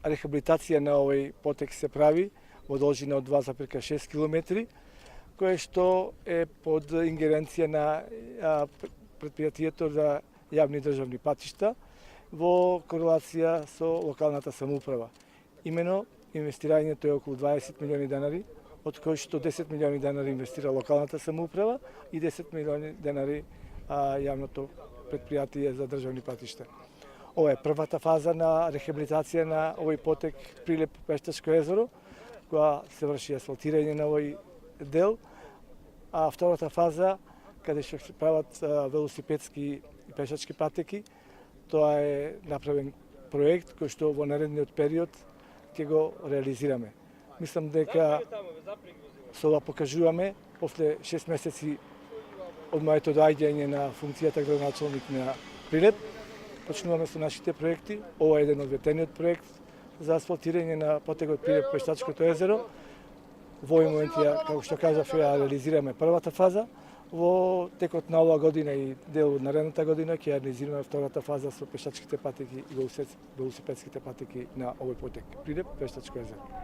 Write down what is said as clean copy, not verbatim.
рехабилитација на овој потек се прави во должина од 2,6 км, кое што е под ингеренција на предпријатието за јавни државни патишта во корелација со локалната самоуправа. Имено, инвестирањето е околу 20 милиони денари, од кои што 10 милиони денари инвестира локалната самоуправа и 10 милиони денари јавното предпријатие за државни патишта. Ова е првата фаза на рехабилитација на овој потек Прилеп-Пештачко езеро, која се врши асфалтирање на овој дел, а втората фаза, каде што се прават велосипедски и пешачки патеки, тоа е направен проект кој што во наредниот период ќе го реализираме. Мислам дека со ова покажуваме, после 6 месеци од моето доаѓање на функцијата градоначалник на Прилеп, почнуваме со нашите проекти. Ова е еден од ветениот проект за асфалтирање на потекот Прилеп-Пештачкото езеро. Во овој момент, како што кажав, ја реализираме првата фаза. Во текот на оваа година и дел од наредната година ќе реализираме втората фаза со пешачките патеки и велосипедските патеки на овој потек Прилеп-Пештачко езеро.